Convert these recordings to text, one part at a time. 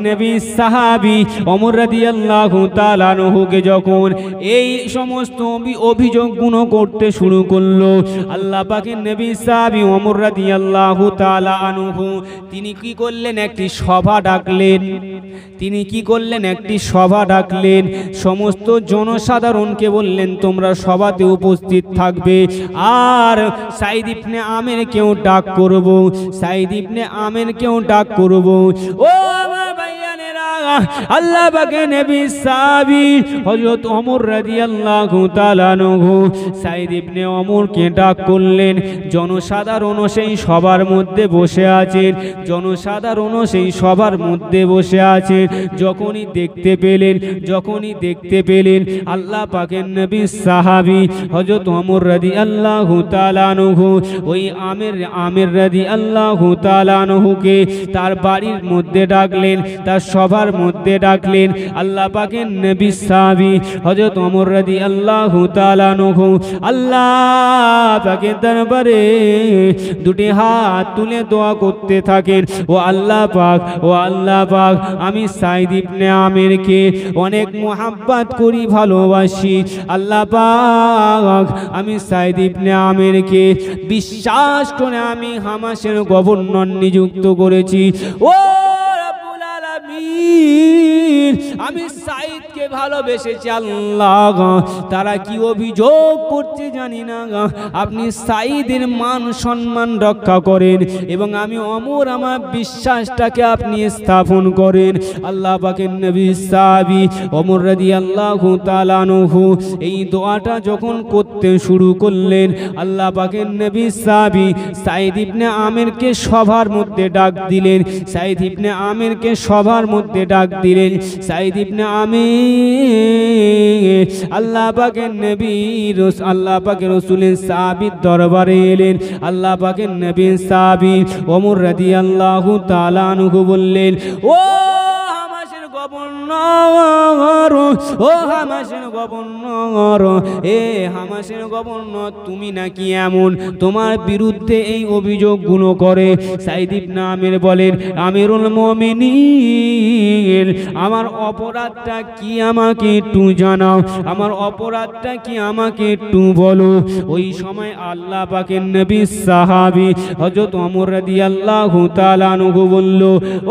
নবী সাহাবী ওমর রাদিয়াল্লাহু তাআলা আনহুকে যখন এই সমস্ত অভিযোগগুলো করতে শুরু করলো, আল্লাহ পাকের নবী সাহাবী ওমর রাদিয়াল্লাহু তাআলা আনহু তিনি কি করলেন? একটি সভা ডাকলেন। তিনি কি করলেন? একটি সভা ডাকলেন। সমস্ত জনসাধারণকে বললেন তোমরা সভাতে উপস্থিত থাকবে, আর সাইদ ইবনে আমেরকেও ডাক করব, সাইদ ইবনে আমেরকেও ডাক করব। ও আমার ভাইয়ানেরা, আল্লাহ পাকের নবী সাহাবী হযরত ওমর রাদিয়াল্লাহু তাআলা আনহু সাইদ ইবনে ওমরকে ডাক করলেন। জনসাধারণও সেই সবার মধ্যে বসে আছেন, জনসাধারণও সেই সবার মধ্যে বসে আছেন। যখনই দেখতে পেলেন আল্লাহ পাকের নবী সাহাবী হযরত ওমর রাদিয়াল্লাহু তাআলা আনহু ওই আমির রাদিয়াল্লাহু তাআলা আনহুকে তার বাড়ির মধ্যে ডাকলেন, তার সবার মধ্যে ডাকলেন। আল্লাহ পাকের নবী সাহাবী হযরত ওমর রাদিয়াল্লাহু তাআলা আনহু আল্লাহ পাকের দরবারে দুটি হাত তুলে দোয়া করতে থাকেন, ও আল্লাহ পাক, আমি সাইদ ইবনে আমেরকে অনেক মোহাব্বত করি, ভালোবাসি। আল্লাহ পাক, আমি সাইদ ইবনে আমেরকে বিশ্বাস করে আমি হামাসের গভর্নর নিযুক্ত করেছি। ও রব্বুল আলামিন, আমি সাইদকে ভালোবেসেছি। আল্লাহ, তারা কি অভিযোগ করতে জানি না, আপনি সাইদের মান সম্মান রক্ষা করেন এবং আমি ওমর আমার বিশ্বাসটাকে আপনি স্থাপন করেন। আল্লাহ পাকের নবী সাহাবী ওমর রাদিয়াল্লাহু তাআলা আনহু এই দোয়াটা যখন করতে শুরু করলেন, আল্লাহ পাকের নবী সাহাবী সাইদ ইবনে আমেরকে সবার মধ্যে ডাক দিলেন, সাইদ ইবনে আমেরকে সবার মধ্যে ডাক দিলেন। সাইদ ইবনে আমির আল্লাহ পাকের নবী আল্লাহ পাকের রাসূলের সাহাবীর দরবারে এলেন। আল্লাহ পাকের নবী সাহাবী ওমর রাদিয়াল্লাহু তাআলা আনহু বললেন, ও হামাসের গভর্নর, ও হামাসের গভর্নর, এ হামাসের গভর্নর, তুমি নাকি এমন তোমার বিরুদ্ধে এই অভিযোগগুলো করে? সাইদ ইবনে আমির বলেন, আমিরুল মুমিনিন, আমার অপরাধটা কি আমাকে একটু জানাও, আমার অপরাধটা কি আমাকে একটু বলো। ওই সময় আল্লাহ পাকের নবী সাহাবী হযরত ওমর রাদিয়াল্লাহু তাআলা আনহু বলল,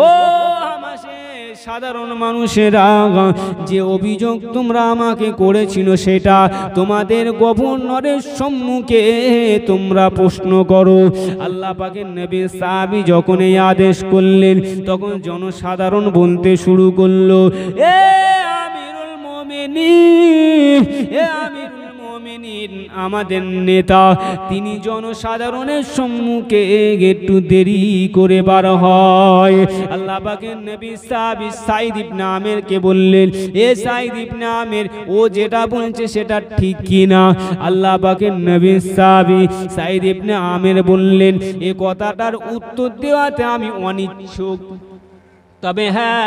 ও সাধারণ মানুষেরা, যে অভিযোগ তোমরা আমাকে করেছিল সেটা তোমাদের গভর্নরের সম্মুখে তোমরা প্রশ্ন করো। আল্লাহ পাকের নবী সাহাবী যখন এই আদেশ করলেন, তখন জনসাধারণ বলতে শুরু করলো, এ আমিরুল মুমিনিন, এ আমিরুল মুমিনিন, আমাদের নেতা তিনি জনসাধারণের সম্মুখে একটু দেরি করে বার হয়। আল্লাহ পাকের নবী সাহাবী সাইদ ইবনে আমেরকে বললেন, এ সাইদ ইবনে আমের, ও যেটা বলছে সেটা ঠিক কিনা? আল্লাহ পাকের নবী সাহাবী সাইদ ইবনে আমের বললেন, এ কথাটার উত্তর দেওয়াতে আমি অনিচ্ছুক, তবে হ্যাঁ,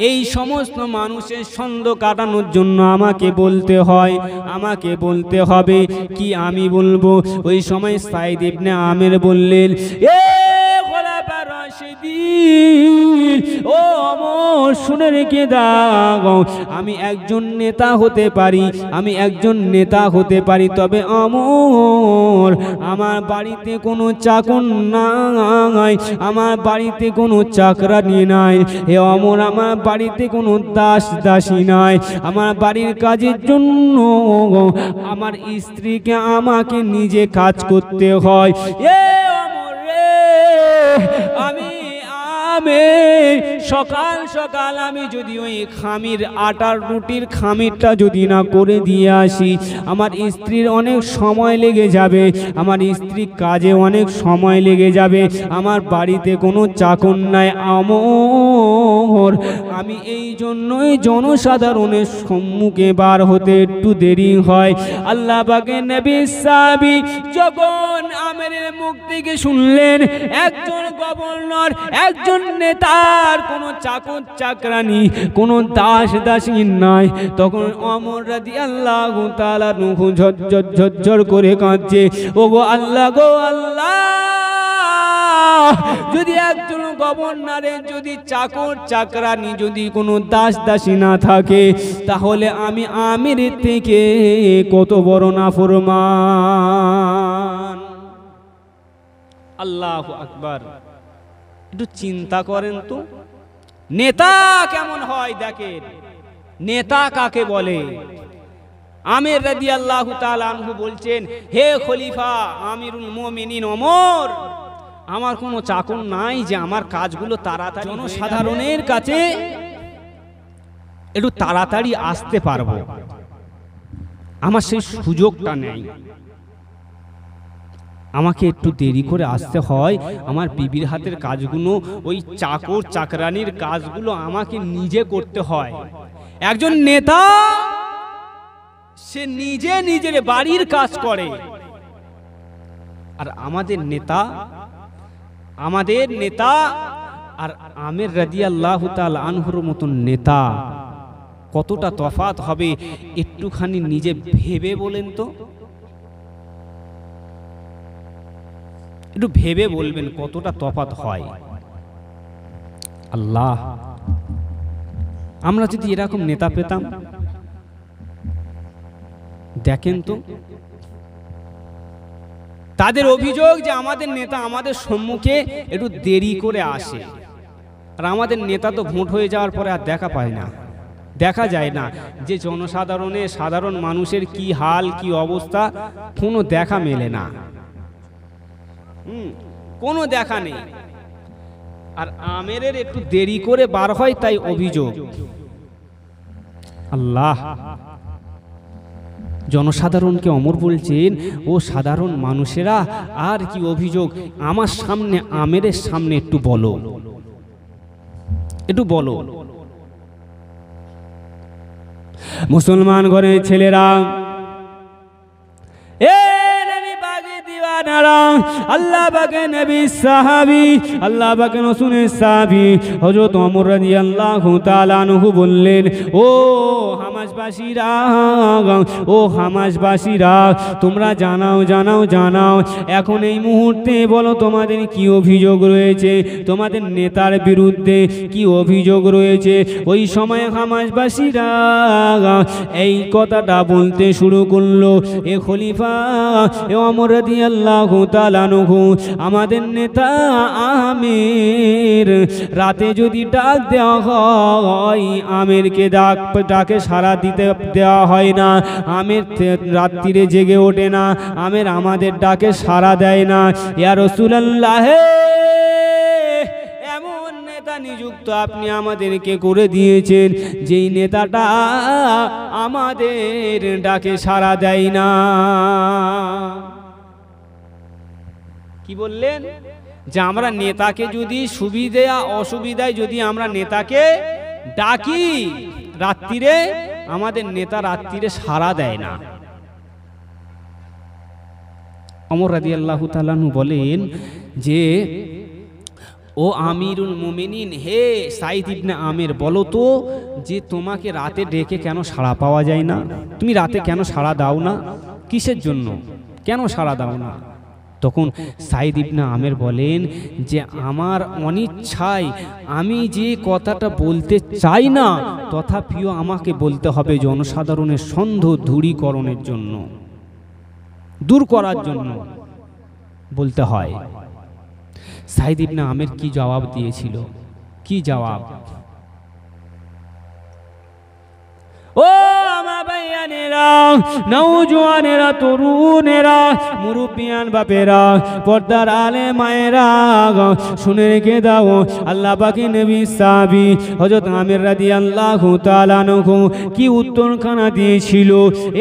এই সমস্ত মানুষের সন্দেহ কাটানোর জন্য আমাকে বলতে হয়, আমাকে বলতে হবে। কি আমি বলবো? ওই সময় সাইদ ইবনে আমের বললেন, এ খোলাফা রাশিদিন, ও ওমর, শুনে রেখে দাও, আমি একজন নেতা হতে পারি, আমি একজন নেতা হতে পারি, তবে ওমর, আমার বাড়িতে কোনো চাকর নাই, আমার বাড়িতে কোনো চাকরানি নাই। হে ওমর, আমার বাড়িতে কোনো দাসী নাই। আমার বাড়ির কাজের জন্য আমার স্ত্রীকে আমাকে নিজে কাজ করতে হয়। এ ওমর রে, আমি সকাল সকাল আমি যদি ওই খামির আটার রুটির খামিরটা যদি না করে দিয়ে আসি, আমার স্ত্রীর অনেক সময় লেগে যাবে, আমার স্ত্রীর কাজে অনেক সময় লেগে যাবে, আমার বাড়িতে কোনো চাকর নাই। ওমর, আমি এই জন্যই জনসাধারণের সম্মুখে বার হতে একটু দেরি হয়। আল্লাহ পাকের নবী সাহাবী যখন আমিরের মুখ থেকে শুনলেন একজন গভর্নর, একজন নেতার কোনো চাকর চাকরানি, কোনো দাসী নাই, তখন ওমর রাদিয়াল্লাহু তাআলা আনহু ঝরঝর করে কাঁদছে, ও গো আল্লাহ, গো আল্লাহ, যদি একজন গভর্নরের যদি চাকর চাকরানি যদি কোনো দাস দাসী না থাকে, তাহলে আমি আমিরের থেকে কত বড় নাফরমান। আল্লাহু আকবার। একটু চিন্তা করেন তো, নেতা কেমন হয় দেখেন। নেতা কাকে বলে? আমির রাদিয়াল্লাহু তাআলা আনহু বলছেন, হে খলিফা আমিরুল মুমিনিন ওমর, আমার কোনো চাকর নাই যে আমার কাজগুলো তাড়াতাড়ি জনসাধারণের কাছে একটু তাড়াতাড়ি আসতে পারবো, আমার সেই সুযোগটা নেই। আমাকে একটু দেরি করে আসতে হয়, আমার বিবির হাতের কাজগুলো, ওই চাকর চাকরানির কাজগুলো আমাকে নিজে করতে হয়। একজন নেতা সে নিজে নিজের বাড়ির কাজ করে, আর আমাদের নেতা আর আমির রাদিয়াল্লাহু তাআলা আনহুর মতন নেতা কতটা তফাৎ হবে একটুখানি নিজে ভেবে বলেন তো। একটু ভেবে বলবেন কতটা তফাৎ হয়। আল্লাহ, আমরা যদি এরকম নেতা পেতাম, দেখেন তো তাদের অভিযোগ যে আমাদের নেতা আমাদের সম্মুখে একটু দেরি করে আসে, আর আমাদের নেতা তো ভোট হয়ে যাওয়ার পরে আর দেখা পায় না, দেখা যায় না যে সাধারণ মানুষের কি হাল কি অবস্থা, কোনো দেখা মেলে না, কোনো দেখা নেই। আর আমিরের একটু দেরি করে বার হয় তাই অভিযোগ। আল্লাহ, জনসাধারণকে ওমর বলছেন, ও সাধারণ মানুষেরা আর কি অভিযোগ আমার সামনে, আমিরের সামনে একটু বলো, একটু বলো। মুসলমান ঘরের ছেলেরা, আল্লাহ পাকের নবী সাহাবী, আল্লাহ পাকের রাসূলের সাহাবী হযরত ওমর রাদিয়াল্লাহু তাআলা আনহু বললেন, ও হামাসবাসীরা, তোমরা জানাও এখন এই মুহূর্তে বলো তোমাদের কি অভিযোগ রয়েছে, তোমাদের নেতার বিরুদ্ধে কি অভিযোগ রয়েছে। ওই সময় হামাসবাসীরা এই কথাটা বলতে শুরু করলো, এ খলিফা, এ ওমর রাদিয়াল্লাহু তাআলা আনহু, আমাদের নেতা আমির রাতে যদি ডাক দেওয়া হয়, আমিরকে ডাকে সাড়া দিতে দেওয়া হয় না, আমির রাত্রিরে জেগে ওঠে না, আমির আমাদের ডাকে সাড়া দেয় না। ইয়া রাসূলুল্লাহ, এমন নেতা নিযুক্ত আপনি আমাদেরকে করে দিয়েছেন যেই নেতাটা আমাদের ডাকে সাড়া দেয় না। কি বললেন? যে আমরা নেতাকে যদি সুবিধা অসুবিধায় যদি আমরা নেতাকে ডাকি রাত্রিরে, আমাদের নেতা রাত্রিরে সাড়া দেয় না। ওমর রাদিয়াল্লাহু তাআলা আনহু বলেন যে, ও আমিরুল মুমিনিন, হে সাইদ ইবনে আমির, বলো তো যে তোমাকে রাতে ডেকে কেন সাড়া পাওয়া যায় না? তুমি রাতে কেন সাড়া দাও না? কিসের জন্য কেন সাড়া দাও না? তখন সাইদ ইবনে আমির বলেন যে, আমার অনিচ্ছায় আমি যে কথাটা বলতে চাই না, তথাপিও আমাকে বলতে হবে জনসাধারণের সন্দেহ দূরীকরণের জন্য, দূর করার জন্য বলতে হয়। সাইদ ইবনে আমির কি জবাব দিয়েছিল? কি জবাব? ও আমার ভাইয়ানেরা, নওজোয়ানেরা, তরুণেরা, মুরব্বিয়ান বাপেরা, পর্দার আলে মায়েরা, শুনে রেখে দাও, আল্লাহ পাকের নবী সাহাবী হযরত আমির রাদিয়াল্লাহু তাআলা আনহু কি উত্তরখানা দিয়েছিল,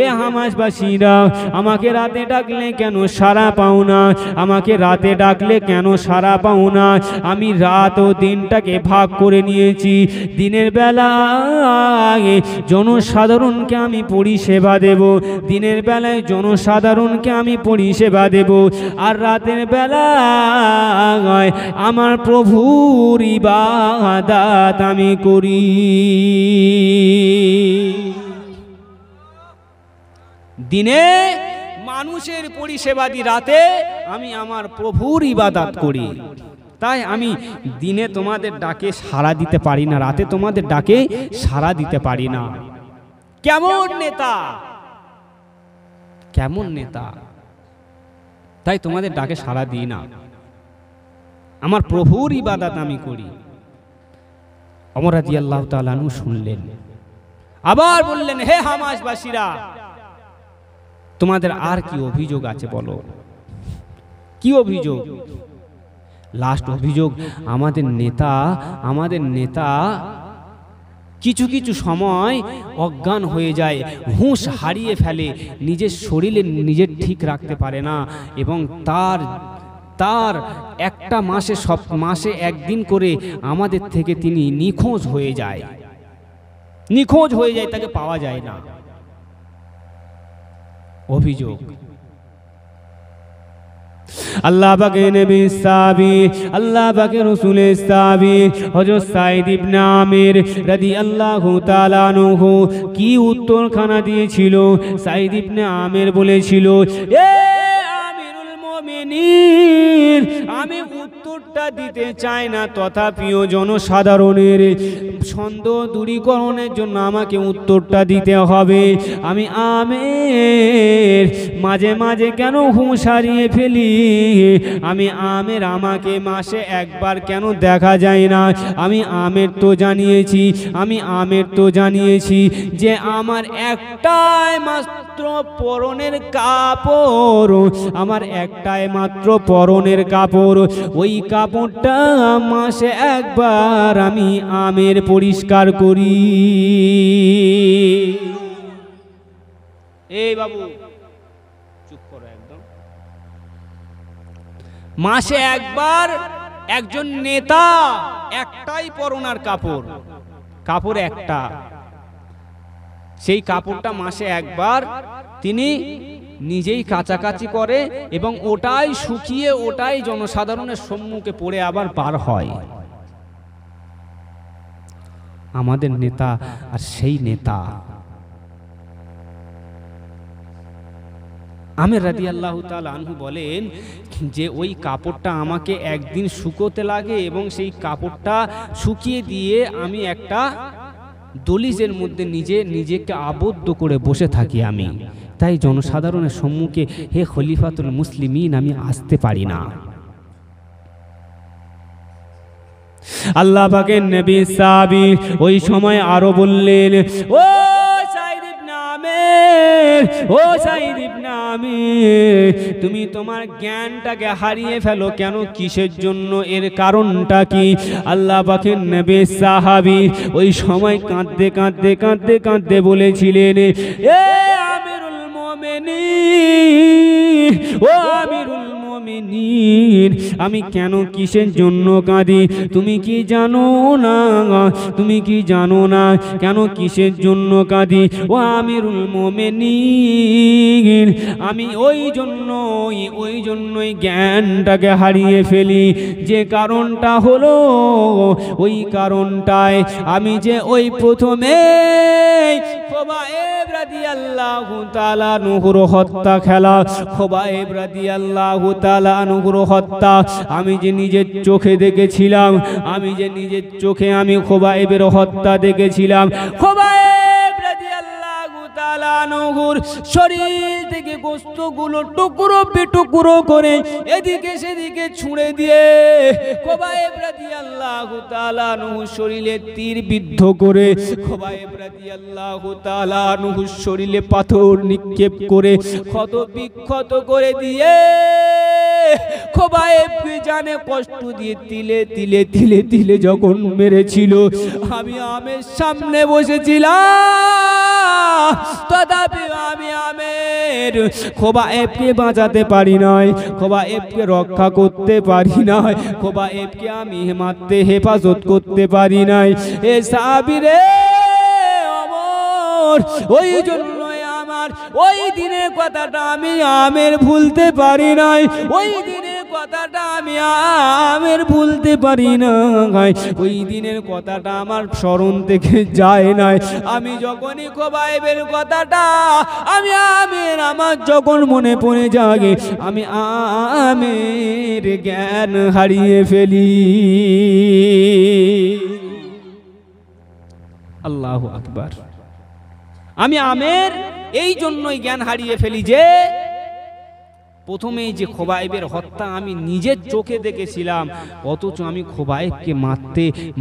এ হামাসবাসীরা, আমাকে রাতে ডাকলে কেন সাড়া পাও না? আমাকে রাতে ডাকলে কেন সাড়া পাও না? আমি রাত ও দিনটাকে ভাগ করে নিয়েছি। দিনের বেলায় জনসাধারণকে আমি পরিষেবা দেব, দিনের বেলায় জনসাধারণকে আমি পরিষেবা দেব, আর রাতের বেলায় আমার প্রভুর ইবাদত আমি করি। দিনে মানুষের পরিষেবা দিই, রাতে আমি আমার প্রভুর ইবাদত করি। তাই আমি দিনে তোমাদের ডাকে সাড়া দিতে পারি না, রাতে তোমাদের ডাকে সাড়া দিতে পারি না। কেমন নেতা, কেমন নেতা! তাই তোমাদের ডাকে সাড়া দিই না, আমার প্রভুর ইবাদত আমি করি। ওমর রাদিয়াল্লাহু তাআলা আনহু শুনলেন, আবার বললেন, হে হামাসবাসীরা, তোমাদের আর কি অভিযোগ আছে বলো? কি অভিযোগ? লাস্ট অভিযোগ, আমাদের নেতা কিছু কিছু সময় অজ্ঞান হয়ে যায়, হুঁশ হারিয়ে ফেলে, নিজের শরীরে নিজের ঠিক রাখতে পারে না, এবং তার একটা মাসে একদিন করে আমাদের থেকে তিনি নিখোঁজ হয়ে যায়, তাকে পাওয়া যায় না। অভিযোগ। আল্লাহ পাকের নবী সাহাবী, আল্লাহ পাকের রাসূলের সাহাবী হযরত সাঈদ ইবনে আমির রাদিয়াল্লাহু তাআলা আনহু কি উত্তরখানা দিয়েছিল? সাঈদ ইবনে আমির বলেছিল, এ আমিরুল মুমিনিন, আমি উত্তরটা দিতে চাই না, তথাপিও জনসাধারণের সন্দেহ দূরীকরণের জন্য আমাকে উত্তরটা দিতে হবে। আমি আমের মাঝে মাঝে কেন হুঁশ হারিয়ে ফেলি? আমি আমের, আমাকে মাসে একবার কেন দেখা যায় না? আমি আমের তো জানিয়েছি যে আমার একটাই মাত্র পরনের কাপড়, আমার একটাই মাত্র পরনের কাপড়, ওই কাপড়টা মাসে একবার আমি আমের পরিষ্কার করি। এই বাবু চুপ করো একদম। মাসে একবার একজন নেতা একটাই পরনার কাপড় একটা, সেই কাপড়টা মাসে একবার তিনি নিজেই কাচাকাচি করে এবং ওটাই শুকিয়ে ওটাই জনসাধারণের সম্মুখে পড়ে আবার বার হয়। আমাদের নেতা আর সেই নেতা আমির রাদিয়াল্লাহু তাআলা আনহু বলেন যে ওই কাপড়টা আমাকে একদিন শুকোতে লাগে এবং সেই কাপড়টা শুকিয়ে দিয়ে আমি একটা দলিজের মধ্যে নিজেকে আবদ্ধ করে বসে থাকি আমি, তাই জনসাধারণের সম্মুখে হে খলিফাতুল মুসলিমিন আমি আসতে পারি না। আল্লাহ পাকের নবী সাহাবী ওই সময় আরো বললেন, ও সাঈদ ইবনে আমির, তুমি তোমার জ্ঞানটাকে হারিয়ে ফেলো কেন? কিসের জন্য? এর কারণটা কি? আল্লাহ পাকের নবী সাহাবী ওই সময় কাঁদতে বলেছিলেন, এ আমিরুল মুমিনিন, ও আমিরুল মুমিনিন, আমি কেন কিসের জন্য কাঁদি? তুমি কি জানো না কেন কিসের জন্য কাঁদি? ও আমিরুল মুমিনিন, আমি ওই জন্যই জ্ঞানটাকে হারিয়ে ফেলি, যে কারণটা হলো, ওই কারণটায় আমি যে ওই প্রথমে খোবায়েব রাদিয়াল্লাহু তাআলা আনহুর হত্যা খেলা, খোবায়েব রাদিয়াল্লাহু তাআলা আনহুর হত্যা আমি যে নিজের চোখে দেখেছিলাম, আমি খোবায়েবের হত্যা দেখেছিলাম। খোবায়েব রাদিয়াল্লাহু তাআলা আনহুর শরীর থেকে গোশতগুলো টুকরো করে এদিকে সেদিকে ছুঁড়ে দিয়ে খোবায়েব রাদিয়াল্লাহু তাআলা আনহুর শরীরে তীর বিদ্ধ করে, খোবায়েব রাদিয়াল্লাহু তাআলা আনহুর শরীরে পাথর নিক্ষেপ করে ক্ষত বিক্ষত করে দিয়ে খোবায়েবকে জানে কষ্ট দিয়ে তিলে যখন মেরেছিল, আমি আমের সামনে বসেছিলাম, তথাপি আমি আমের খোবায়েবকে বাঁচাতে পারি নাই, খোবায়েবকে রক্ষা করতে পারি নাই, খোবায়েবকে আমি হেফাজত করতে পারি নাই। এ সাহাবী রে ওমর, ওই জন্যই আমার ওই দিনের কথাটা আমি আমের ভুলতে পারি নাই, ওই দিনের কথাটা আমি আমের ভুলতে পারি না, ওই দিনের কথাটা আমার স্মরণ থেকে যায় না। আমি যখনই খোবাইবের কথাটা আমি আমের আমার যখন মনে পড়ে জাগে, আমি আমের জ্ঞান হারিয়ে ফেলি। আল্লাহু আকবার। আমি আমের এই জন্যই জ্ঞান হারিয়ে ফেলি যে প্রথমেই যে খোবাইবের হত্যা আমি নিজের চোখে দেখেছিলাম, অথচ আমি খোবাইবকে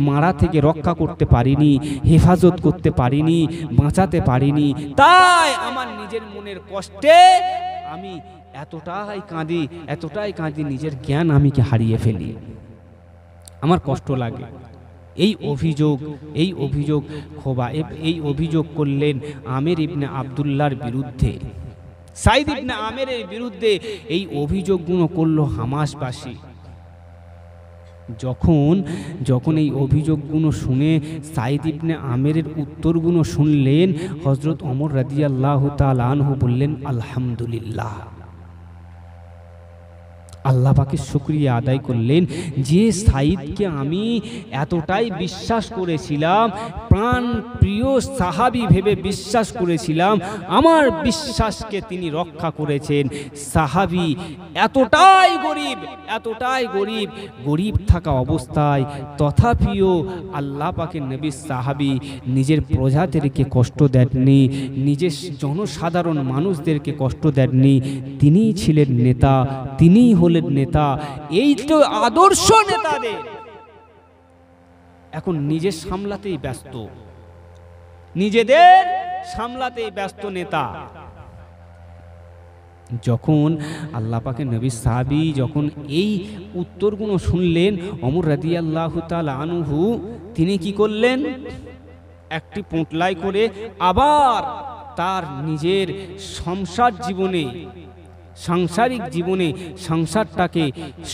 মারা থেকে রক্ষা করতে পারিনি, হেফাজত করতে পারিনি, বাঁচাতে পারিনি। তাই আমার নিজের মনের কষ্টে আমি এতটাই কাঁদি, নিজের জ্ঞান আমি হারিয়ে ফেলি। আমার কষ্ট লাগে। এই অভিযোগ খোবাইব এই অভিযোগ করলেন আমের ইবনে আব্দুল্লাহর বিরুদ্ধে, সাইদ ইবনে আমেরের বিরুদ্ধে এই অভিযোগগুলো করলো হামাসবাসী। যখন এই অভিযোগগুলো শুনে সাইদ ইবনে আমেরের উত্তরগুলো শুনলেন, হযরত ওমর রাদিয়াল্লাহু তাআলা আনহু বললেন আলহামদুলিল্লাহ। আল্লাহ পাকের শুকরিয়া আদায় করলেন যে সাইদকে আমি এতটাই বিশ্বাস করেছিলাম, প্রাণ প্রিয় সাহাবী ভেবে বিশ্বাস করেছিলাম, আমার বিশ্বাসকে তিনি রক্ষা করেছেন। সাহাবী এতটাই গরিব থাকা অবস্থায় তথাপিও আল্লাহ পাকের নবী সাহাবী নিজের প্রজাদেরকে কষ্ট দেননি, নিজের জনসাধারণ মানুষদেরকে কষ্ট দেননি। তিনিই ছিলেন নেতা, তিনিই হলেন নেতা। এই তো আদর্শ নেতাদের। এখন নিজেদের সামলাতেই ব্যস্ত নেতা। যখন আল্লাহ পাকের নবী সাহাবী যখন এই উত্তরগুলো শুনলেন, ওমর রাদিয়াল্লাহু তাআলা আনহু তিনি কি করলেন, একটি পোঁটলাই করে আবার তার নিজের সাংসারিক জীবনে সংসারটাকে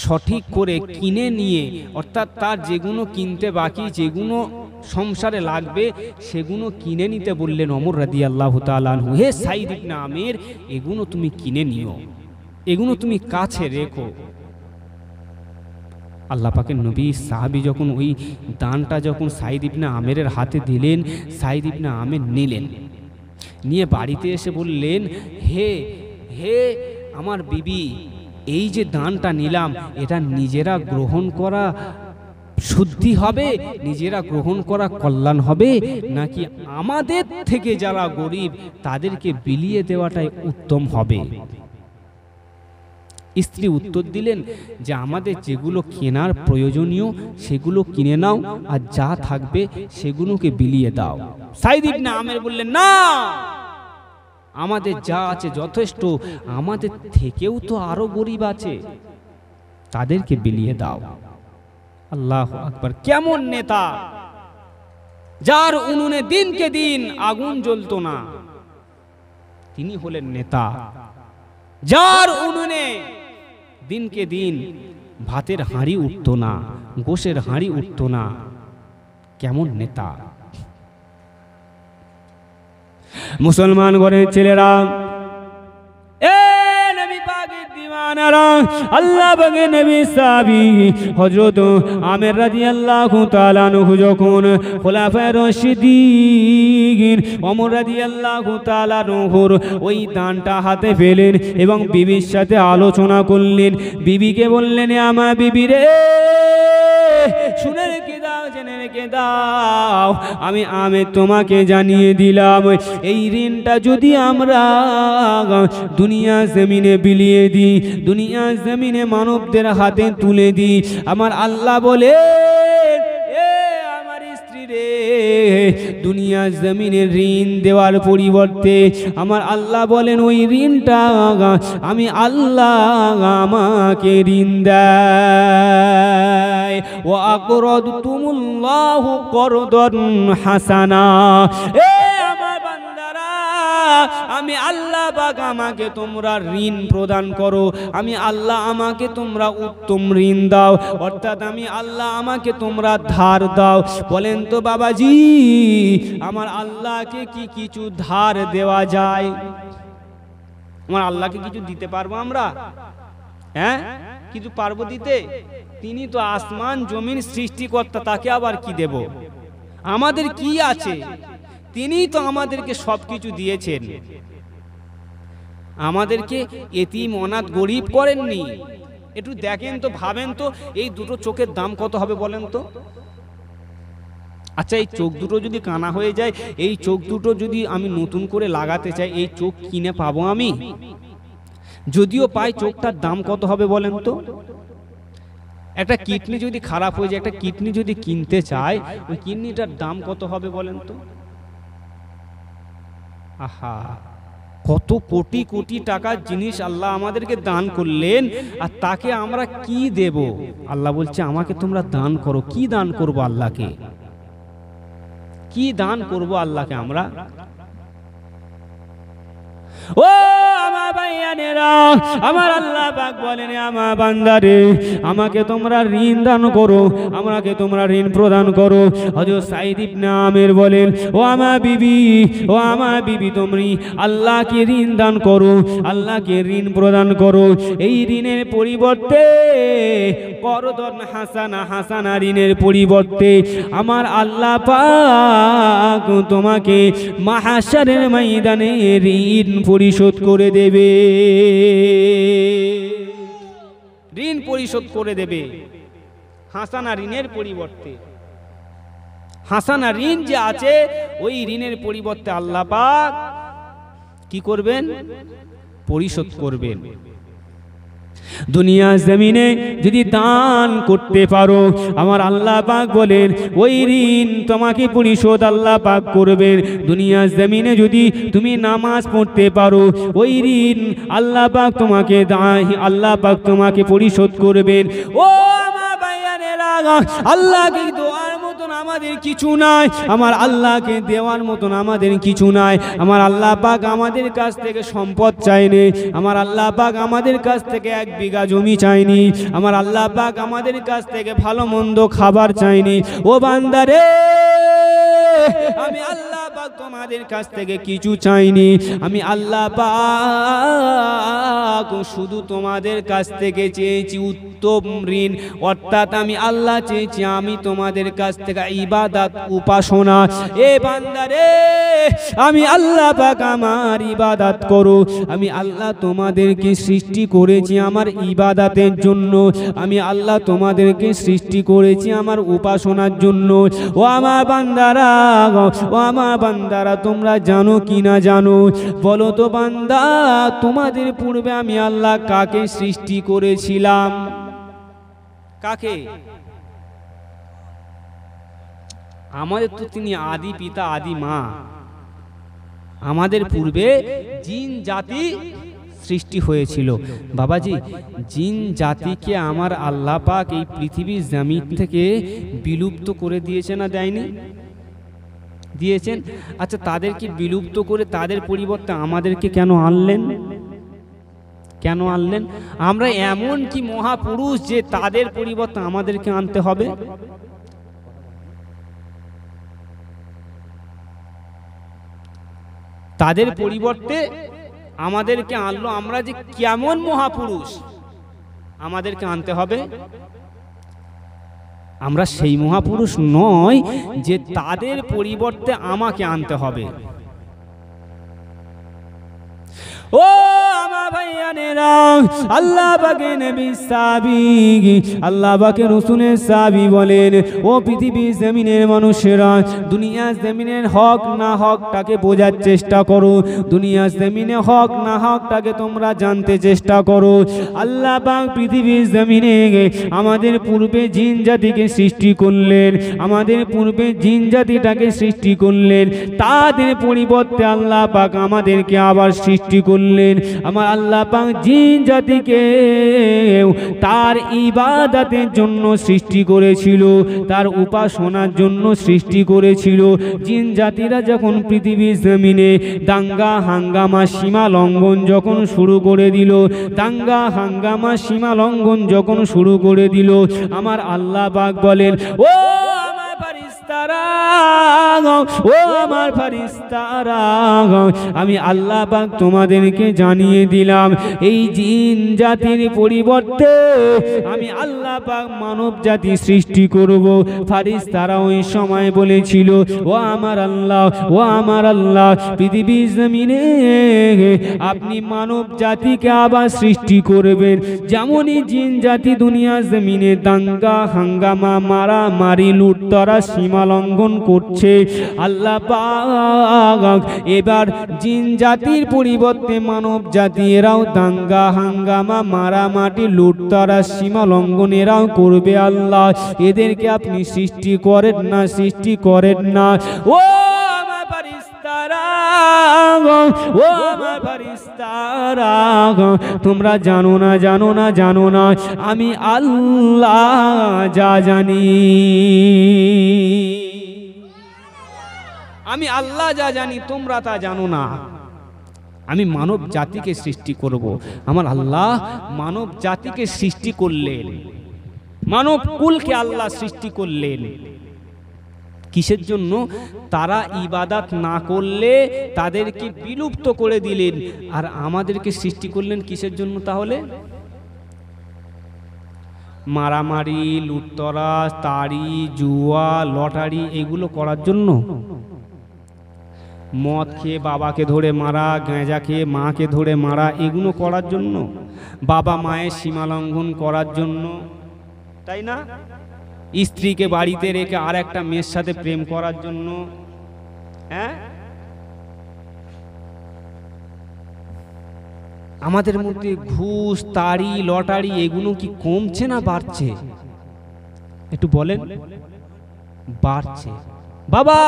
সঠিক করে কিনে নিয়ে, অর্থাৎ তার যেগুলো কিনতে বাকি, যেগুলো সংসারে লাগবে সেগুলো কিনে নিতে বললেন ওমর রাদিয়াল্লাহু তাআলা আনহু। হে সাইদ ইবনে আমের, এগুলো তুমি কিনে নিও, এগুলো তুমি কাছে রেখো। আল্লাহ পাকের নবী সাহাবী যখন ওই দানটা যখন সাইদ ইবনে আমেরের হাতে দিলেন, সাইদ ইবনে আমের নিলেন, নিয়ে বাড়িতে এসে বললেন, হে আমার বিবি, এই যে দানটা নিলাম এটা নিজেরা গ্রহণ করা শুদ্ধি হবে, নিজেরা গ্রহণ করা কল্যাণ হবে, নাকি আমাদের থেকে যারা গরিব তাদেরকে বিলিয়ে দেওয়াটাই উত্তম হবে? স্ত্রী উত্তর দিলেন যে আমাদের যেগুলো কেনার প্রয়োজনীয় সেগুলো কিনে নাও, আর যা থাকবে সেগুলোকে বিলিয়ে দাও। সাইদ ইবনে আমের বললেন, না, আমাদের যা আছে যথেষ্ট, আমাদের থেকেও তো আরো গরিব আছে, তাদেরকে বিলিয়ে দাও। আল্লাহু আকবার। কেমন নেতা, যার উনুনে দিনকে দিন আগুন জ্বলতো না, তিনি হলেন নেতা। যার উনুনে দিনকে দিন ভাতের হাঁড়ি উঠতো না, গোশের হাঁড়ি উঠতো না, কেমন নেতা। মুসলমান ঘরের ছেলেরা, নবী পাকের দিওয়ানারা, আল্লাহ পাকের নবী সাহাবী হযরত আমের রাদিয়াল্লাহু তাআলা আনহু যখন খোলাফায়ে রাশিদিন ওমর রাদিয়াল্লাহু তাআলা আনহুর ওই দানটা হাতে পেলেন এবং বিবির সাথে আলোচনা করলেন। বিবিকে বললেন, আমার বিবি রে, শুনে রেখে দাও, জেনে রেখে দাও, আমি তোমাকে জানিয়ে দিলাম, এই ঋণটা যদি আমরা দুনিয়া জমিনে বিলিয়ে দিই, দুনিয়া জমিনে মানবদের হাতে তুলে দিই, আমার আল্লাহ বলে, আমার স্ত্রী রে, দুনিয়া জমিনের ঋণ দেওয়ার পরিবর্তে আমার আল্লাহ বলেন ওই ঋণটা আমি আল্লাহ আমাকে ঋণ দেয়। ও আকরাদতুমুল্লাহু করদান হাসানা, আমার বান্দারা, আমি আল্লাহ পাক আমাকে তোমরা ঋণ প্রদান করো, আমি আল্লাহ আমাকে তোমরা উত্তম ঋণ দাও, অর্থাৎ আমি আল্লাহ আমাকে তোমরা ধার দাও। বলেন তো বাবাজি, আমার আল্লাহকে কি কিছু ধার দেওয়া যায়? আমার আল্লাহকে কিছু দিতে পারবো আমরা? হ্যাঁ, কিছু পারবো দিতে? তিনি তো আসমান জমিন সৃষ্টিকর্তা, তাকে আবার কি দেব? আমাদের কি আছে? তিনি তো আমাদেরকে সবকিছু দিয়েছেন। আমাদেরকে এতিম অনাথ গরিব করেননি। একটু দেখেন তো, ভাবেন তো, এই দুটো চোখের দাম কত হবে বলেন তো? আচ্ছা, এই চোখ দুটো যদি কানা হয়ে যায়, এই চোখ দুটো যদি আমি নতুন করে লাগাতে চাই, এই চোখ কিনে পাবো আমি? যদিও পাই, চোখটার দাম কত হবে বলেন তো? একটা কিডনি যদি খারাপ হয়ে যায়, একটা কিডনি যদি কিনতে চাই, ওই কিডনিটার দাম কত হবে বলেন তো? আহা, কত কোটি কোটি টাকার জিনিস আল্লাহ আমাদেরকে দান করলেন, আর তাকে আমরা কি দেব? আল্লাহ বলছে আমাকে তোমরা দান করো। কি দান করব আল্লাহকে? কি দান করব আল্লাহকে আমরা? ও আমার ভাইয়ানেরা, আমার আল্লাহ পাক বলেন, আমার বান্দারে, আমাকে তোমরা ঋণ দান করো, আমাকে তোমরা ঋণ প্রদান করো। হযরত সাঈদ ইবনে আমির বলেন, ও আমার বিবি, তুমি আল্লাহকে ঋণ দান করো, আল্লাহকে ঋণ প্রদান করো। এই ঋণের পরিবর্তে করদন হাসানা ঋণের পরিবর্তে আমার আল্লাহ পাক তোমাকে মাহশারের ময়দানে ঋণ পরিশোধ করে দেবে। ঋণ পরিশোধ করে দেবে হাসানা ঋণের পরিবর্তে। হাসানা ঋণ যে আছে, ওই ঋণের পরিবর্তে আল্লাহ পাক কি করবেন? পরিশোধ করবেন। দুনিয়া জমিনে যদি দান করতে পারো, আমার আল্লাহ পাক বলেন ওই ঋণ তোমাকে পরিশোধ আল্লাহ পাক করবেন। দুনিয়া জমিনে যদি তুমি নামাজ পড়তে পারো, ওই ঋণ আল্লাহ পাক তোমাকে পরিশোধ করবেন। ও আমার ভাইয়ানেরা, আল্লাহকে দোয়ার মতন আমাদের কিছু নাই, আমার আল্লাহকে দেওয়ার মতন আমাদের কিছু নাই। আমার আল্লাহ পাক আমাদের কাছ থেকে সম্পদ চাইনি, আমার আল্লাহ পাক আমাদের কাছ থেকে 1 বিঘা জমি চাইনি, আমার আল্লাহ পাক আমাদের কাছ থেকে ভালো মন্দ খাবার চাইনি। ও বান্দারে, আমি আল্লাহ পাক তোমাদের কাছ থেকে কিছু চাইনি। আমি আল্লাহ পাক শুধু তোমাদের কাছ থেকে চেয়েছি উত্তম ঋণ, অর্থাৎ আমি আল্লাহ চেয়েছি আমি তোমাদের কাছ থেকে ইবাদত উপাসনা। এ বান্দারে, আমি আল্লাহ পাক আমার ইবাদত করো। আমি আল্লাহ তোমাদেরকে সৃষ্টি করেছি আমার ইবাদতের জন্য, আমি আল্লাহ তোমাদেরকে সৃষ্টি করেছি আমার উপাসনার জন্য। ও আমার বান্দারা, তোমরা জানো কি না জানো? বলো তো বান্দা, তোমাদের পূর্বে আমি আল্লাহ কাকে সৃষ্টি করেছিলাম? কাকে? আমাদের তো তিনি আদি পিতা আদি মা। আমাদের পূর্বে জিন জাতি সৃষ্টি হয়েছিল। বাবাজি, জিন জাতিকে আমার আল্লাহ পাক এই পৃথিবীর জমিন থেকে বিলুপ্ত করে দিয়েছে না দেয়নি? দিয়েছেন। আচ্ছা, তাদেরকে বিলুপ্ত করে তাদের পরিবর্তে আমাদেরকে কেন আনলেন? কেন আনলেন? আমরা এমন কি মহাপুরুষ যে তাদের পরিবর্তে আমাদেরকে আনতে হবে? তাদের পরিবর্তে আমাদেরকে আনলো, আমরা যে কেমন মহাপুরুষ, আমাদেরকে আনতে হবে? আমরা সেই মহাপুরুষ নয় যে তাদের পরিবর্তে আমাকে আনতে হবে। ও আমার ভাইয়ানেরা, আল্লাহ পাকের নবী সাহাবী, আল্লাহ পাকের রাসূলের সাহাবী বলেন, ও পৃথিবীর জমিনের মানুষেরা, দুনিয়ার জমিনের হক না হকটাকে বোঝার চেষ্টা করো, দুনিয়ার জমিনে হক না হকটাকে তোমরা জানতে চেষ্টা করো। আল্লাহ পাক পৃথিবীর জমিনে আমাদের পূর্বে জিন জাতিকে সৃষ্টি করলেন, আমাদের পূর্বে জিন জাতিটাকে সৃষ্টি করলেন, তাদের পরিবর্তে আল্লাহ পাক আমাদেরকে আবার সৃষ্টি করলেন। আমার আল্লাহ পাক জিন জাতিকে তার ইবাদতের জন্য সৃষ্টি করেছিল, তার উপাসনার জন্য সৃষ্টি করেছিল। জিন জাতিরা যখন পৃথিবীর জমিনে দাঙ্গা হাঙ্গামা সীমা লঙ্ঘন যখন শুরু করে দিল, দাঙ্গা হাঙ্গামা সীমা লঙ্ঘন যখন শুরু করে দিল, আমার আল্লাহ পাক বলেন, ও আমার ফারিস্তারা, ও আমার ফারিস্তারা, আমি আল্লাহ পাক তোমাদেরকে জানিয়ে দিলাম এই জিন জাতির পরিবর্তে আমি আল্লাহ পাক মানব জাতি সৃষ্টি করব। ফারিস্তারা ওই সময় বলেছিল, ও আমার আল্লাহ, ও আমার আল্লাহ, পৃথিবীর জমিনে আপনি মানব জাতিকে আবার সৃষ্টি করবেন, যেমনই জিন জাতি দুনিয়ার জমিনে দাঙ্গা হাঙ্গামা মারামারি লুটতরা সীমা লঙ্ঘন করছে, আল্লাহ পাক এবার জিন জাতির পরিবর্তে মানব জাতি এরাও দাঙ্গা হাঙ্গামা মারামারি লুটতরা সীমা লঙ্ঘন এরাও করবে। আল্লাহ এদেরকে আপনি সৃষ্টি করেন না, সৃষ্টি করেন না। ও আমার ফারিস্তারা, ও আমার ফারিস্তারা, তোমরা জানো না, জানো না, জানো না আমি আল্লাহ যা জানি, আমি আল্লাহ যা জানি তোমরা তা জানো না। আমি মানব জাতিকে সৃষ্টি করব। আমার আল্লাহ মানব জাতিকে সৃষ্টি করলেন, মানব কুলকে আল্লাহ সৃষ্টি করলেন কিসের জন্য? তারা ইবাদত না করলে তাদেরকে বিলুপ্ত করে দিলেন। আর আমাদেরকে সৃষ্টি করলেন কিসের জন্য তাহলে? মারামারি লুটতরা তাড়ি জুয়া লটারি এগুলো করার জন্য? মদ খেয়ে বাবাকে ধরে মারা, গাঁজা খেয়ে মাকে ধরে মারা, এগুলো করার জন্য? বাবা মায়ের সীমা লঙ্ঘন করার জন্য, তাই না? স্ত্রীকে বাড়িতে রেখে আর একটা মেয়ের সাথে প্রেম করার জন্য? হ্যাঁ, আমাদের মধ্যে ঘুষ তাড়ি লটারি এগুলো কি কমছে না বাড়ছে? একটু বলেন। বাড়ছে বাবা।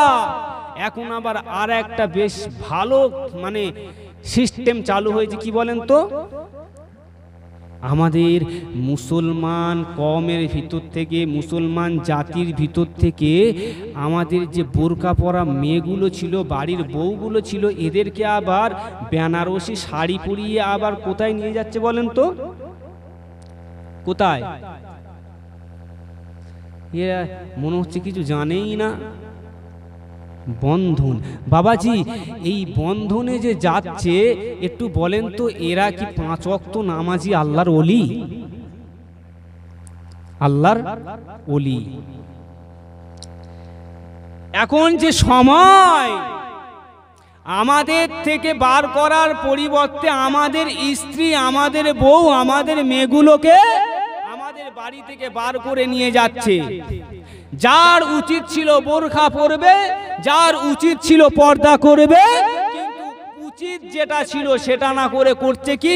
এখন আবার আর একটা বেশ ভালো মানে সিস্টেম চালু হয়েছে, কি বলেন তো? আমাদের মুসলমান কওমের ভিতর থেকে, মুসলমান জাতির ভিতর থেকে আমাদের যে বোরকা পরা মেয়েগুলো ছিল, বাড়ির বউগুলো ছিল, এদেরকে আবার বেনারসি শাড়ি পরিয়ে আবার কোথায় নিয়ে যাচ্ছে বলেন তো? কোথায়? এরা মনে হচ্ছে কিছু জানেই না। বন্ধন। বাবাজি এই বন্ধনে যে যাচ্ছে একটু বলেন তো, এরা কি 5 ওয়াক্ত নামাজি আল্লাহর ওলি? আল্লাহর ওলি। এখন যে সময় আমাদের থেকে বার করার পরিবর্তে আমাদের স্ত্রী, আমাদের বউ, আমাদের মেয়েগুলোকে আমাদের বাড়ি থেকে বার করে নিয়ে যাচ্ছে। যার উচিত ছিল বোরখা পরবে, যার উচিত ছিল পর্দা করবে, কিন্তু উচিত যেটা ছিল সেটা না করে করছে কি?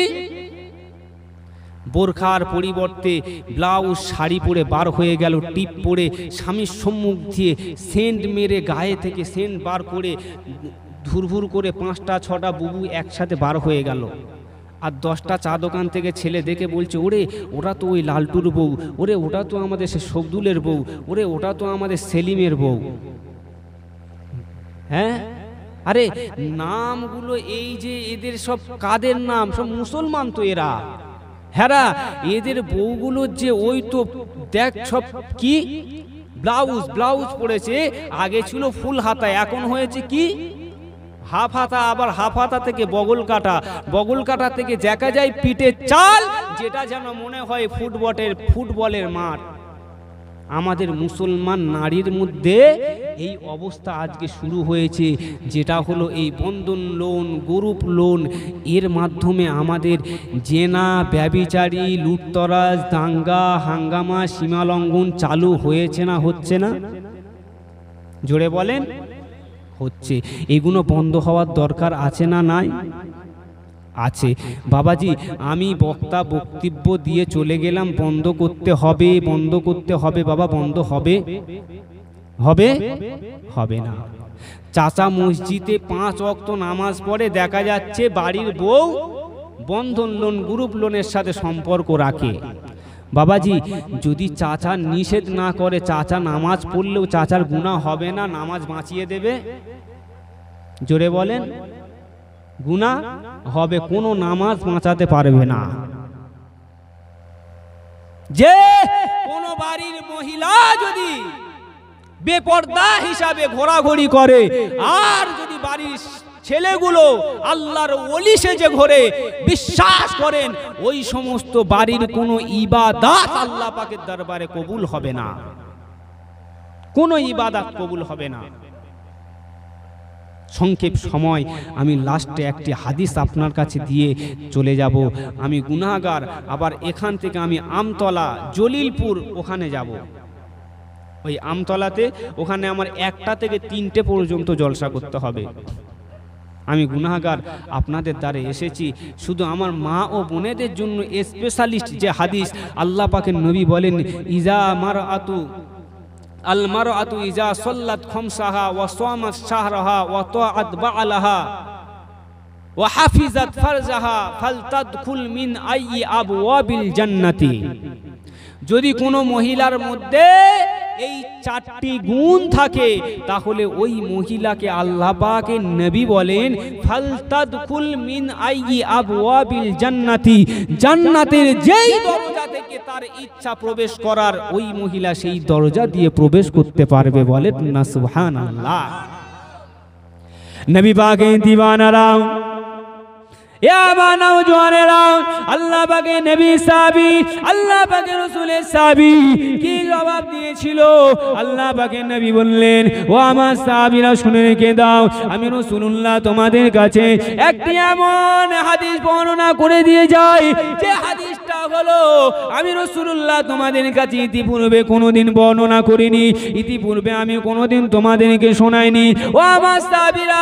বোরখার পরিবর্তে ব্লাউজ শাড়ি পরে বার হয়ে গেল, টিপ পরে স্বামীর সম্মুখ দিয়ে সেন্ট মেরে গায়ে থেকে সেন্ট বার করে ধুরভুর করে 5টা 6টা বুবু একসাথে বার হয়ে গেল। আর 10টা চা দোকান থেকে ছেলে দেখে বলছে, ওরে ওটা তো ওই লালটুর বউ, ওরে ওটা তো আমাদের সে শব্দুলের বউ, ওরে ওটা তো আমাদের সেলিমের বউ। হ্যাঁ, আরে নামগুলো এই যে এদের সব কাদের নাম? সব মুসলমান তো এরা। হ্যাঁ, এদের বউগুলো যে ওই তো দেখ সব কি ব্লাউজ ব্লাউজ পড়েছে। আগে ছিল ফুল হাতা, এখন হয়েছে কি হাফ হাতা। আবার হাফ হাতা থেকে বগল কাটা, বগল কাটা থেকে দেখা যায় পিঠের চাল, যেটা যেন মনে হয় ফুটবলের মাঠ। আমাদের মুসলমান নারীর মধ্যে এই অবস্থা আজকে শুরু হয়েছে, যেটা হলো এই বন্ধন লোন, গ্রুপ লোন। এর মাধ্যমে আমাদের জেনা ব্যভিচারী লুটতরাজ দাঙ্গা হাঙ্গামা সীমালঙ্ঘন চালু হয়েছে না হচ্ছে না? জোরে বলেন। হচ্ছে। এগুলো বন্ধ হওয়ার দরকার আছে না নাই? আছে। বাবাজি আমি বক্তব্য দিয়ে চলে গেলাম, বন্ধ করতে হবে, বন্ধ করতে হবে। বাবা বন্ধ হবে? হবে? হবে না। চাচা মসজিদে 5 ওয়াক্ত নামাজ পড়ে, দেখা যাচ্ছে বাড়ির বউ বন্ধন লোন গ্রুপ লোনের সাথে সম্পর্ক রাখে। বাবাজি যদি চাচা নিষেধ না করে, চাচা নামাজ পড়লেও চাচার গুনাহ হবে না? নামাজ বাঁচিয়ে দেবে? জোরে বলেন। গুনাহ হবে, কোনো নামাজ বাঁচাতে পারবে না। যে কোনো বাড়ির মহিলা যদি বেপর্দা হিসাবে ঘোরাঘুরি করে। আর যদি বাড়ির ছেলেগুলো আল্লাহর ওলি সেজে ঘোরে, বিশ্বাস করেন ওই সমস্ত বাড়ির কোনো ইবাদত আল্লাহ পাকের দরবারে কবুল হবে না, কোনো ইবাদত কবুল হবে না। সংক্ষেপ সময়, আমি লাস্টে একটি হাদিস আপনার কাছে দিয়ে চলে যাব। আমি গুনাহগার, আবার এখান থেকে আমি আমতলা জলিলপুর ওখানে যাব। ওই আমতলাতে ওখানে আমার 1টা থেকে 3টে পর্যন্ত জলসা করতে হবে। আমি গুনাহগার, আপনাদের দ্বারে এসেছি শুধু আমার মা ও বোনেদের জন্য স্পেশালিস্ট যে হাদিস আল্লাহ পাকের নবী বলেন, ইজা মারআতু আল মারআতু ইজা সাল্লাত খামসাহা ওয়া সামাত শাহরাহা ওয়া তাআত বা'লাহা ওয়া হাফিজাত ফারজাহা ফালতাদখুল মিন আইয়ি আবওয়াবিল জান্নাতি। যদি কোনো মহিলার মধ্যে এই 4টি গুণ থাকে তাহলে ওই মহিলাকে আল্লাহ পাকের নবী বলেন ফালতাদখুল মিন আইয়ি আবওয়াবিল জান্নাতি, জান্নাতের যেই দরজা থেকে তার ইচ্ছা প্রবেশ করার ওই মহিলা সেই দরজা দিয়ে প্রবেশ করতে পারবে। বলেন না সুবহানাল্লাহ। নবী পাকের দিওয়ানারা, আল্লাহ পাকের নবী সাহাবী, আল্লাহ পাকের রাসূলের সাহাবী কি জবাব দিয়েছিল? আল্লাহ পাকের নবী বললেন, ও আমার সাহাবীরা শুনে রেখে দাও, আমি রাসূলুল্লাহ তোমাদের কাছে একটি এমন হাদিস বর্ণনা করে দিয়ে যাই যে হাদিসটা হলো আমি রাসূলুল্লাহ তোমাদের কাছে ইতিপূর্বে কোনোদিন বর্ণনা করিনি, ইতিপূর্বে আমি কোনোদিন তোমাদেরকে শোনাইনি। ও আমার সাহাবীরা,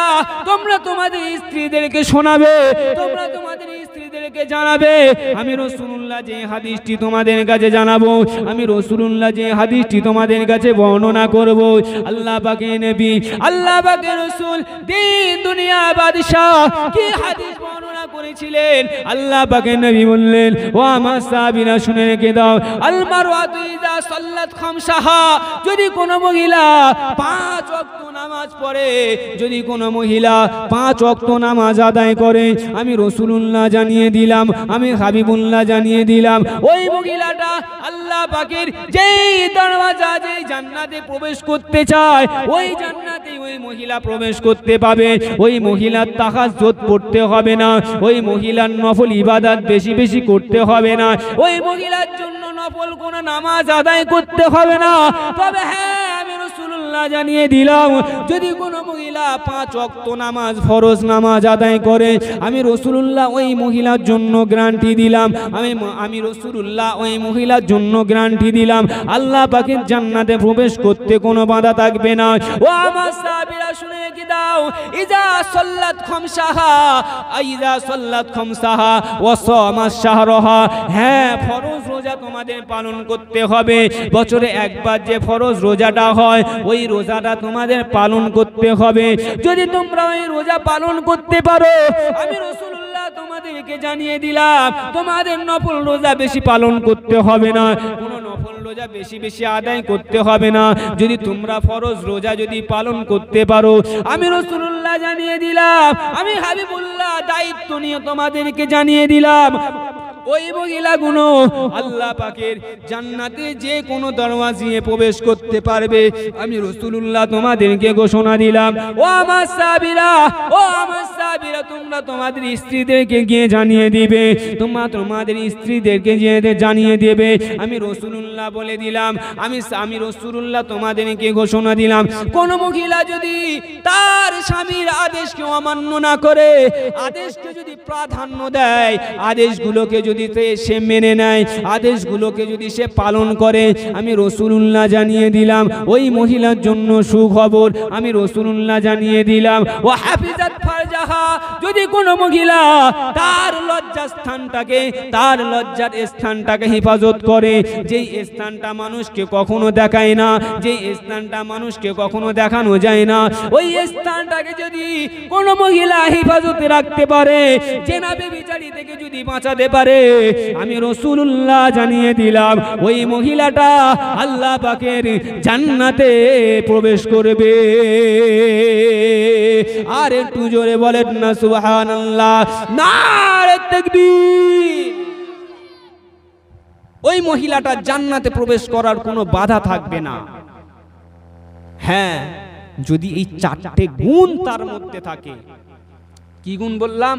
তোমরা তোমাদের স্ত্রীদেরকে শোনাবে, তোমরা তোমাদের স্ত্রীদেরকে জানাবে। আমি রাসূলুল্লাহ যে হাদিসটি তোমাদের কাছে জানাবো, আমি রাসূলুল্লাহ যে হাদিসটি তোমাদের কাছে বর্ণনা করব, আল্লাহ পাকের নবী, আল্লাহ পাকের রাসূল, দিন দুনিয়া বাদশা কি হাদিস বর্ণনা করেছিলেন? আল্লাহ পাকের নবী বললেন, ও আমার সাহাবীরা শুনে রেখে দাও, আল মারওয়াতু ইযা সাল্লাত খামসাহা, যদি কোনো মহিলা 5 ওয়াক্ত নামাজ পড়ে, যদি কোনো মহিলা 5 ওয়াক্ত নামাজ আদায় করে, আমি রাসূলুল্লাহ জানিয়ে দিলাম, আমি হাবিবুল্লাহ জানিয়ে দিলাম, ওই মহিলাটা আল্লাহ পাকের যেই দরওয়াজা, যেই জান্নাতে প্রবেশ করতে চায় ওই জান্নাতে ওই মহিলা প্রবেশ করতে পাবে। ওই মহিলার তাহাজ্জুদ পড়তে হবে না, ওই মহিলার নফল ইবাদত বেশি বেশি করতে হবে না, ওই মহিলার জন্য নফল কোনো নামাজ আদায় করতে হবে না। তবে হ্যাঁ, আমি রাসূলুল্লাহ জানিয়ে দিলাম, যদি কোনো মহিলা 5 ওয়াক্ত নামাজ, ফরজ নামাজ আদায় করে, আমি রাসূলুল্লাহ ওই মহিলার জন্য গ্যারান্টি দিলাম, আমি রাসূলুল্লাহ ওই মহিলার জন্য গ্যারান্টি দিলাম, আল্লাহ পাকের জান্নাতে প্রবেশ করতে কোনো বাধা থাকবে না। ও আমার সাহাবীরা শুনে কি দাও, ইজা সাল্লাত খামসাহা, ইজা সাল্লাত খামসাহা ওয়া সামাত শাহরাহা, হ্যাঁ ফরজ রোজা তোমাদের পালন করতে হবে। বছরে একবার যে ফরজ রোজাটা হয় ওই রোজাটা তোমাদের পালন করতে হবে। যদি তোমরা ওই রোজা পালন করতে পারো, আমি রাসূলুল্লাহ তোমাদেরকে জানিয়ে দিলাম, তোমাদের নফল রোজা বেশি পালন করতে হবে না, কোনো নফল রোজা বেশি বেশি আদায় করতে হবে না। যদি তোমরা ফরজ রোজা যদি পালন করতে পারো, আমি রাসূলুল্লাহ জানিয়ে দিলাম, আমি হাবিবুল্লাহ দায়িত্ব নিয়ে তোমাদেরকে জানিয়ে দিলাম, ওই মহিলাগুলো আল্লাহ পাকের জান্নাতে যে কোনো দরওয়াজা দিয়ে প্রবেশ করতে পারবে। আমি রাসূলুল্লাহ তোমাদেরকে ঘোষণা দিলাম, ও আমার সাহাবীরা, ও আমার সাহাবীরা, তোমরা তোমাদের স্ত্রীদেরকে গিয়ে জানিয়ে দিবে, তোমরা তোমাদের স্ত্রীদেরকে গিয়ে জানিয়ে দেবে। আমি রাসূলুল্লাহ বলে দিলাম, আমি রাসূলুল্লাহ তোমাদেরকে ঘোষণা দিলাম, কোন মহিলা যদি তার স্বামীর আদেশকে অমান্য না করে, আদেশকে যদি প্রাধান্য দেয়, আদেশগুলোকে যদি সে মেনে নেয়, আদেশগুলোকে যদি সে পালন করে, আমি রাসূলুল্লাহ জানিয়ে দিলাম ওই মহিলার জন্য সুখবর। আমি রাসূলুল্লাহ জানিয়ে দিলাম, ও হাফিজাত ফারজাহা, যদি কোনো মহিলা তার লজ্জাস্থানটাকে, তার লজ্জার স্থানটাকে হেফাজত করে, যেই স্থানটা মানুষকে কখনো দেখায় না, যেই স্থানটা মানুষকে কখনো দেখানো যায় না, ওই স্থানটাকে যদি কোনো মহিলা হেফাজতে রাখতে পারে, জেনা ব্যভিচারী থেকে যদি বাঁচাতে পারে, আমি রাসূলুল্লাহ জানিয়ে দিলাম ওই মহিলাটা আল্লাহ পাকের জান্নাতে প্রবেশ করবে। আর একটু জোরে বলেন না সুবহানাল্লাহ, নারে তাকবীর। ওই মহিলাটা জান্নাতে প্রবেশ করার কোনো বাধা থাকবে না। হ্যাঁ, যদি এই 4টে গুণ তার মধ্যে থাকে। কি গুণ বললাম?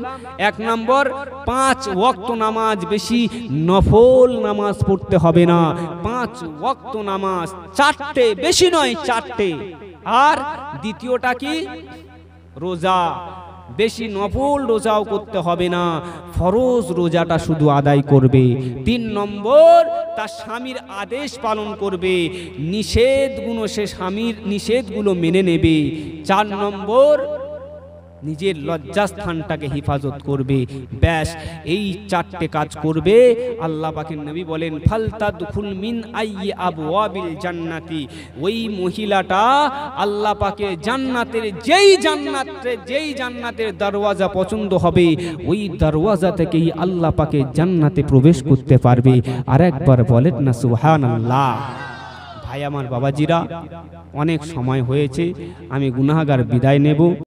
1 নম্বর, 5 ওয়াক্ত নামাজ, বেশি নফল নামাজ পড়তে হবে না, 5 ওয়াক্ত নামাজ, 4টে, বেশি নয় 4টে। আর দ্বিতীয়টা কি? রোজা, বেশি নফল রোজাও করতে হবে না, ফরজ রোজাটা শুধু আদায় করবে। 3 নম্বর, তার স্বামীর আদেশ পালন করবে, নিষেধগুলো সে স্বামীর নিষেধগুলো মেনে নেবে। 4 নম্বর, নিজের লজ্জাস্থানটাকে হেফাজত করবে। ব্যাস, এই 4টে কাজ করবে। আল্লাহ পাকের নবী বলেন, ফালতাদখুল মিন আইয়ি আবওয়াবিল জান্নাতি, ওই মহিলাটা আল্লাহ পাকের জান্নাতের যেই জান্নাতের দরওয়াজা পছন্দ হবে, ওই দরওয়াজা থেকেই আল্লাহ পাকের জান্নাতে প্রবেশ করতে পারবে। আর একবার বলেন না সুবহানাল্লাহ। ভাই আমার, বাবাজিরা, অনেক সময় হয়েছে, আমি গুনাহগার বিদায় নেব।